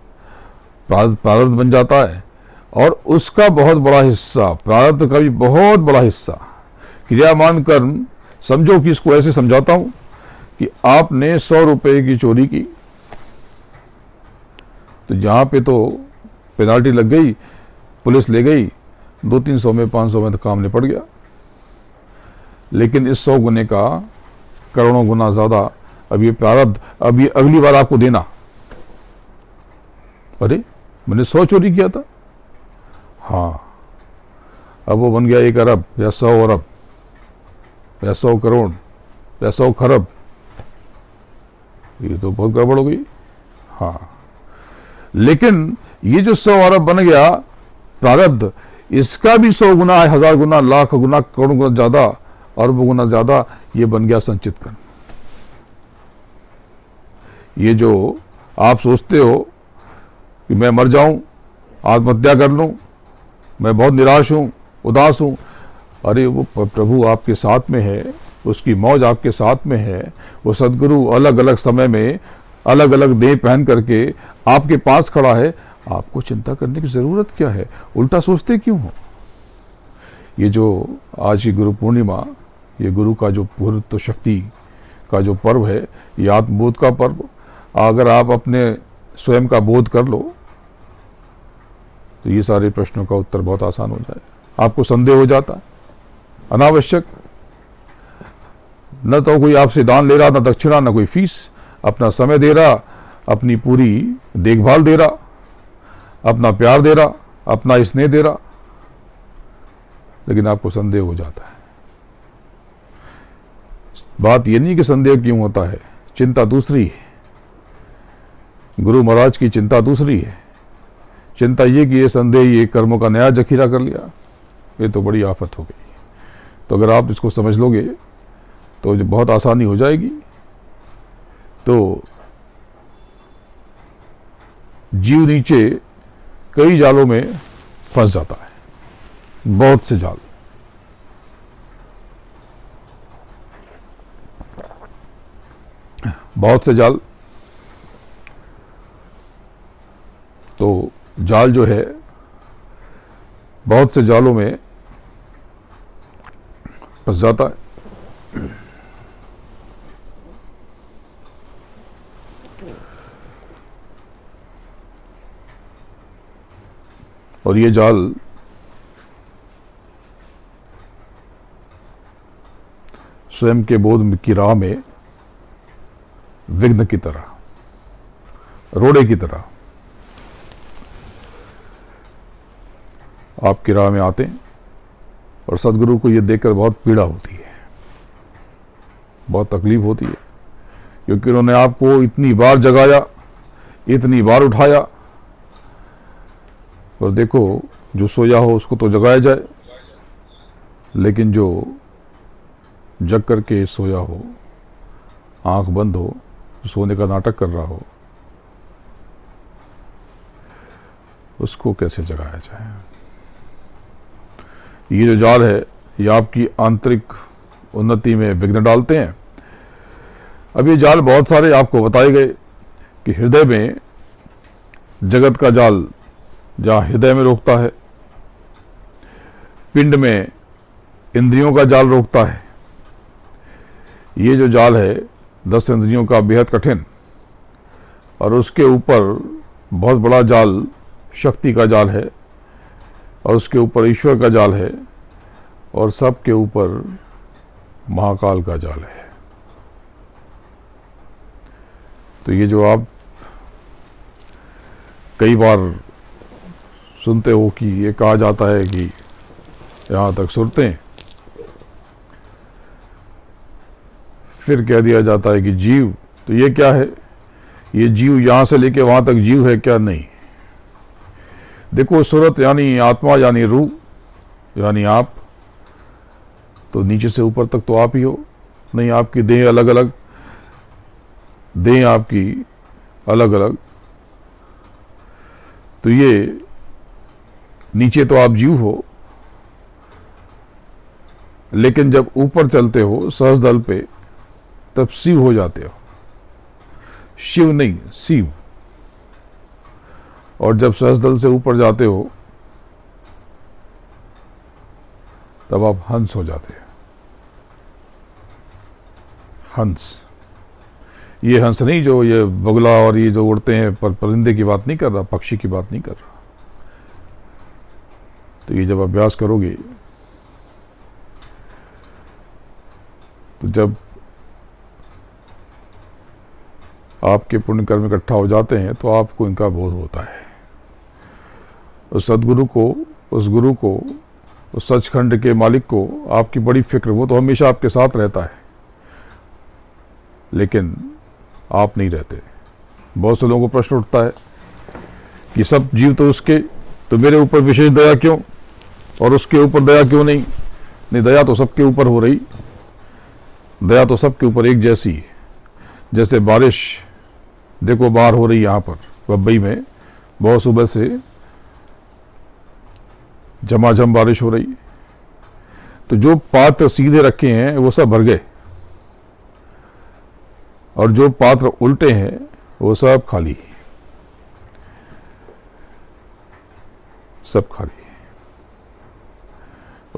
प्रारब्ध बन जाता है। और उसका बहुत बड़ा हिस्सा, प्रारब्ध का भी बहुत बड़ा हिस्सा क्रियामान कर्म। समझो कि इसको ऐसे समझाता हूं कि आपने 100 रुपए की चोरी की, तो जहां पे तो पेनाल्टी लग गई, पुलिस ले गई, 200-300 में, 500 में तो काम निपट गया। लेकिन इस 100 गुने का करोड़ों गुना ज्यादा अब ये प्रारब्ध, अब ये अगली बार आपको देना। अरे मैंने 100 चोरी किया था, हाँ, अब वो बन गया 1 अरब या 100 अरब या 100 करोड़ या 100 खरब। ये तो बहुत गड़बड़ हो गई। हाँ, लेकिन ये जो 100 अरब बन गया प्रारब्ध, इसका भी 100 गुना, 1000 गुना, लाख गुना, करोड़ गुना ज्यादा, अरबों गुना ज्यादा ये बन गया संचित कर्म। ये जो आप सोचते हो कि मैं मर जाऊं, आत्महत्या कर लूं, मैं बहुत निराश हूं, उदास हूं, अरे वो प्रभु आपके साथ में है, उसकी मौज आपके साथ में है। वो सदगुरु अलग अलग समय में अलग अलग देह पहन करके आपके पास खड़ा है। आपको चिंता करने की जरूरत क्या है? उल्टा सोचते क्यों हो? ये जो आज की गुरु पूर्णिमा, ये गुरु का जो गुरुत्व शक्ति का जो पर्व है, ये आत्मबोध का पर्व, अगर आप अपने स्वयं का बोध कर लो तो ये सारे प्रश्नों का उत्तर बहुत आसान हो जाए। आपको संदेह हो जाता है अनावश्यक, न तो कोई आपसे दान ले रहा, न दक्षिणा, न कोई फीस, अपना समय दे रहा, अपनी पूरी देखभाल दे रहा, अपना प्यार दे रहा, अपना स्नेह दे रहा, लेकिन आपको संदेह हो जाता है। बात ये नहीं कि संदेह क्यों होता है, चिंता दूसरी है। गुरु महाराज की चिंता दूसरी है। चिंता ये कि ये संदेह, ये कर्मों का नया जखीरा कर लिया, ये तो बड़ी आफत हो गई। तो अगर आप इसको समझ लोगे तो बहुत आसानी हो जाएगी। तो जीव नीचे कई जालों में फंस जाता है, बहुत से जाल। बहुत से जाल। तो जाल जो है, बहुत से जालों में फंस जाता है। और ये जाल स्वयं के बोध की राह में विघ्न की तरह, रोड़े की तरह आपकी राह में आते हैं। और सदगुरु को ये देखकर बहुत पीड़ा होती है, बहुत तकलीफ होती है, क्योंकि उन्होंने आपको इतनी बार जगाया, इतनी बार उठाया, और देखो जो सोया हो उसको तो जगाया जाए, लेकिन जो जग करके सोया हो, आंख बंद हो, सोने का नाटक कर रहा हो, उसको कैसे जगाया जाए। ये जो जाल है, ये आपकी आंतरिक उन्नति में विघ्न डालते हैं। अब ये जाल बहुत सारे आपको बताए गए कि हृदय में जगत का जाल, जहां हृदय में रोकता है, पिंड में इंद्रियों का जाल रोकता है। ये जो जाल है 10 इंद्रियों का बेहद कठिन, और उसके ऊपर बहुत बड़ा जाल शक्ति का जाल है, और उसके ऊपर ईश्वर का जाल है, और सबके ऊपर महाकाल का जाल है। तो ये जो आप कई बार सुनते हो कि ये कहा जाता है कि यहां तक सुरतें, फिर कह दिया जाता है कि जीव, तो ये क्या है, ये जीव यहां से लेके वहां तक जीव है क्या? नहीं। देखो सूरत यानी आत्मा, यानी रूह, यानी आप, तो नीचे से ऊपर तक तो आप ही हो। नहीं, आपकी देह अलग अलग, देह आपकी अलग अलग, तो ये नीचे तो आप जीव हो, लेकिन जब ऊपर चलते हो सहज दल पे, तब शिव हो जाते हो। शिव नहीं, शिव। और जब सहज दल से ऊपर जाते हो तब आप हंस हो जाते हैं। हंस, ये हंस नहीं जो ये बगुला और ये जो उड़ते हैं, पर परिंदे की बात नहीं कर रहा, पक्षी की बात नहीं कर रहा। तो ये जब अभ्यास करोगे, तो जब आपके पुण्य कर्म इकट्ठा हो जाते हैं तो आपको इनका बोध होता है। उस सदगुरु को, उस गुरु को, उस सचखंड के मालिक को आपकी बड़ी फिक्र, वो तो हमेशा आपके साथ रहता है, लेकिन आप नहीं रहते। बहुत से लोगों को प्रश्न उठता है कि सब जीव तो उसके, तो मेरे ऊपर विशेष दया क्यों और उसके ऊपर दया क्यों नहीं? नहीं, दया तो सबके ऊपर हो रही, दया तो सबके ऊपर एक जैसी है। जैसे बारिश देखो बाहर हो रही, यहाँ पर बम्बई में बहुत सुबह से झमाझम बारिश हो रही, तो जो पात्र सीधे रखे हैं वो सब भर गए, और जो पात्र उल्टे हैं वो सब खाली, सब खाली।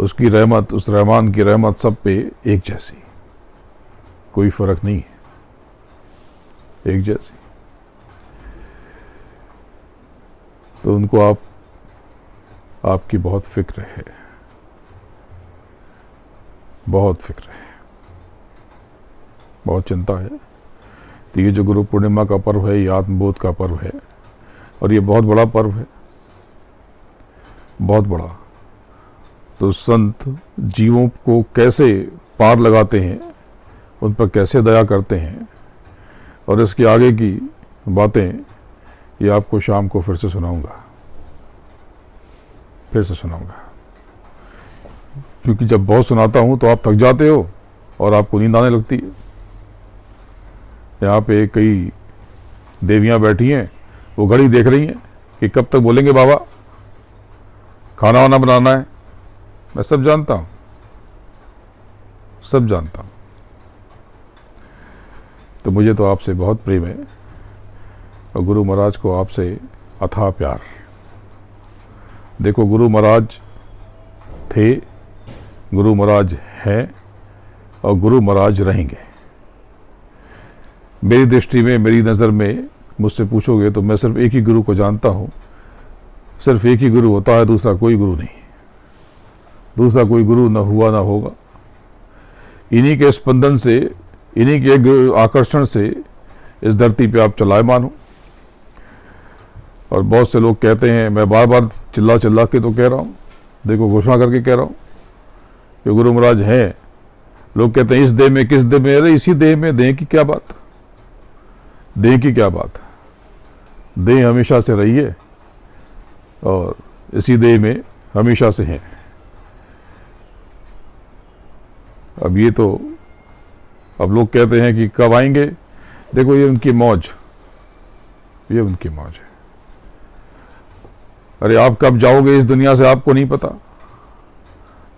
उसकी रहमत, उस रहमान की रहमत सब पे एक जैसी, कोई फर्क नहीं है, एक जैसी। तो उनको आपकी बहुत फिक्र है, बहुत फिक्र है, बहुत चिंता है। तो ये जो गुरु पूर्णिमा का पर्व है, ये आत्मबोध का पर्व है, और ये बहुत बड़ा पर्व है, बहुत बड़ा। तो संत जीवों को कैसे पार लगाते हैं, उन पर कैसे दया करते हैं, और इसके आगे की बातें ये आपको शाम को फिर से सुनाऊंगा, फिर से सुनाऊंगा। क्योंकि जब बहुत सुनाता हूं तो आप थक जाते हो और आपको नींद आने लगती है। यहाँ पे कई देवियां बैठी हैं, वो घड़ी देख रही हैं कि कब तक बोलेंगे बाबा, खाना वाना बनाना है। मैं सब जानता हूं, सब जानता हूं। तो मुझे तो आपसे बहुत प्रेम है, और गुरु महाराज को आपसे अथाह प्यार। देखो, गुरु महाराज थे, गुरु महाराज हैं, और गुरु महाराज रहेंगे। मेरी दृष्टि में, मेरी नज़र में, मुझसे पूछोगे तो मैं सिर्फ एक ही गुरु को जानता हूं। सिर्फ एक ही गुरु होता है, दूसरा कोई गुरु नहीं, दूसरा कोई गुरु न हुआ ना होगा। इन्हीं के स्पंदन से, इन्हीं के एक आकर्षण से इस धरती पे आप चलायमान हो। और बहुत से लोग कहते हैं, मैं बार बार चिल्ला चिल्ला के तो कह रहा हूं, देखो घोषणा करके कह रहा हूं कि गुरु महाराज हैं। लोग कहते हैं इस देह में, किस देह में? अरे इसी देह में। देह की क्या बात, देह की क्या बात? देह हमेशा से रही है, और इसी देह में हमेशा से है। अब ये तो, अब लोग कहते हैं कि कब आएंगे। देखो, ये उनकी मौज, ये उनकी मौज है। अरे आप कब जाओगे इस दुनिया से, आपको नहीं पता,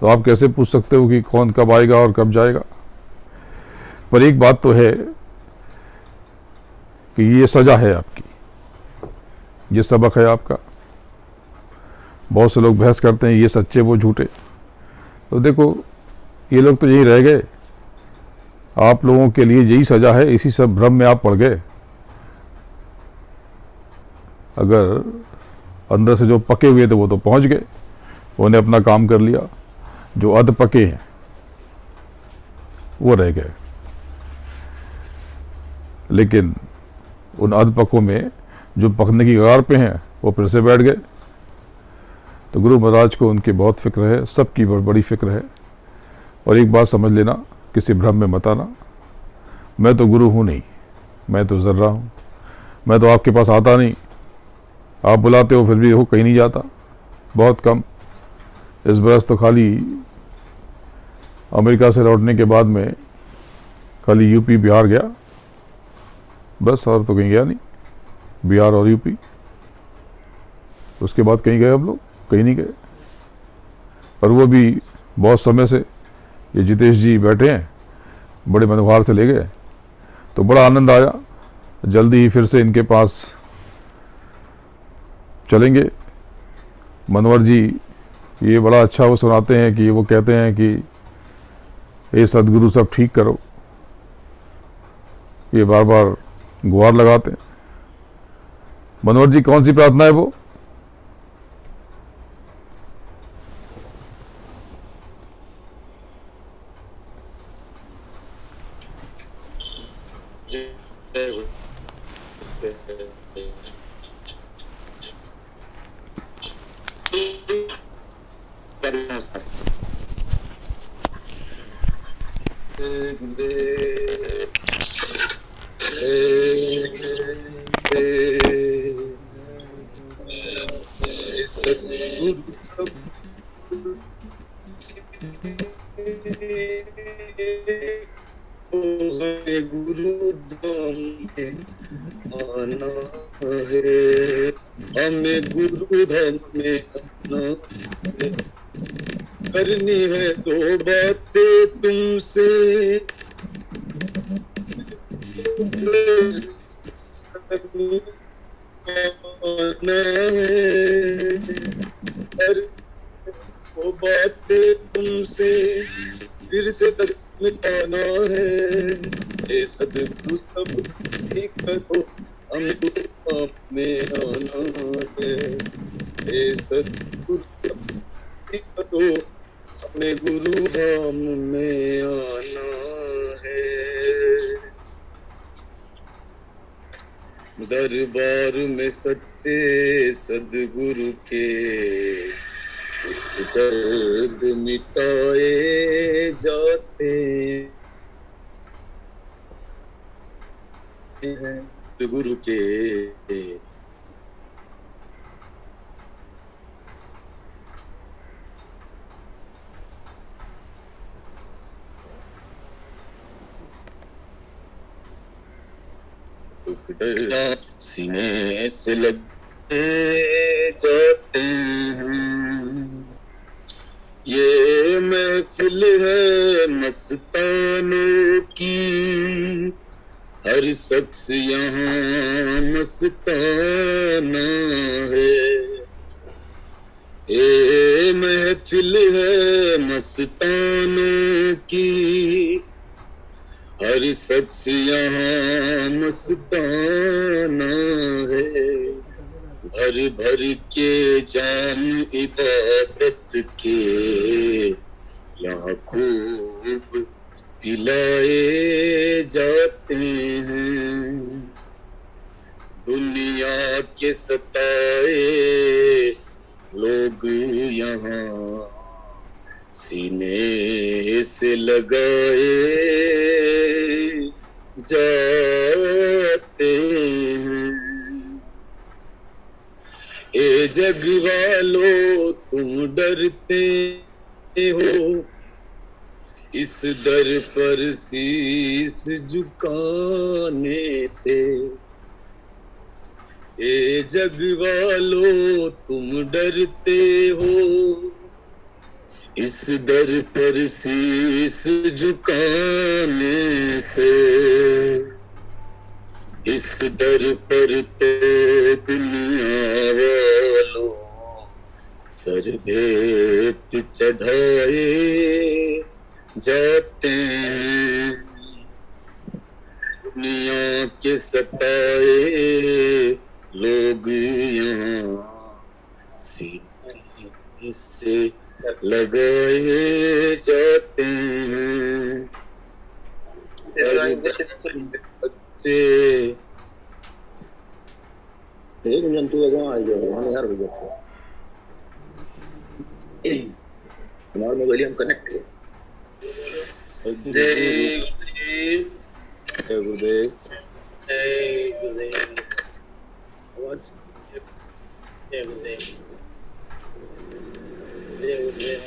तो आप कैसे पूछ सकते हो कि कौन कब आएगा और कब जाएगा? पर एक बात तो है कि ये सजा है आपकी, ये सबक है आपका। बहुत से लोग बहस करते हैं ये सच्चे वो झूठे। तो देखो, ये लोग तो यही रह गए, आप लोगों के लिए यही सजा है, इसी सब भ्रम में आप पड़ गए। अगर अंदर से जो पके हुए थे वो तो पहुंच गए, उन्हें अपना काम कर लिया। जो अध पके हैं वो रह गए। लेकिन उन अध पकों में जो पकने की कगार पे हैं वो फिर से बैठ गए। तो गुरु महाराज को उनकी बहुत फिक्र है, सबकी बड़ी फिक्र है। और एक बात समझ लेना, किसी भ्रम में मत आना, मैं तो गुरु हूं नहीं, मैं तो जर्रा हूं। मैं तो आपके पास आता नहीं, आप बुलाते हो फिर भी हो कहीं नहीं जाता, बहुत कम। इस बरस तो खाली अमेरिका से लौटने के बाद में खाली यूपी बिहार गया, बस, और तो कहीं गया नहीं। बिहार और यूपी, उसके बाद कहीं गए हम लोग? कहीं नहीं गए। और वो भी बहुत समय से। ये जितेश जी बैठे हैं, बड़े मनोभार से ले गए, तो बड़ा आनंद आया। जल्दी ही फिर से इनके पास चलेंगे। मनोहर जी ये बड़ा अच्छा वो सुनाते हैं कि वो कहते हैं कि ये सदगुरु सब ठीक करो, ये बार बार गुहार लगाते हैं। मनोहर जी कौन सी प्रार्थना है वो? गुरु धाम में आना है, हमें गुरु धाम में आना है। करनी है दो बातें तुमसे, आना है। वो बातें फिर से दक्ष मिटाना है। हे सदगुरु सब ठीक करो, हमको पाप में आना है। हे सदगुरु सब ठीक करो, अपने गुरु धाम में आना है। दरबार में सच्चे सदगुरु के दर्द मिटाए जाते हैं गुरु के। दुख दर्द सीने से लगते जाते हैं। ये महफिल है मस्तानों की, हर शख्स यहाँ मस्ताना है। ये महफिल है मस्तानों की, हर शख्स यहाँ मस्ताना है। भर भर के जाम इबादत के यहाँ खूब पिलाए जाते हैं। दुनिया के सताए लोग यहाँ सीने से लगाए जाते हैं। ए जग वालों तुम डरते हो इस दर पर शीस झुकाने से। ए जग वालों तुम डरते हो इस दर पर शीस झुकाने से। इस दर पर तो दुनिया वालों सर भेंट चढ़ाए जाते हैं। दुनिया के सताए लोग यहाँ सीने से लगाए जाते हैं। बच्चे हमारे मोबाइल हम कनेक्ट है। जय गुरुदेव, जय गुरुदेव, जय गुरुदेव, जय गुरुदेव, जय गुरुदेव।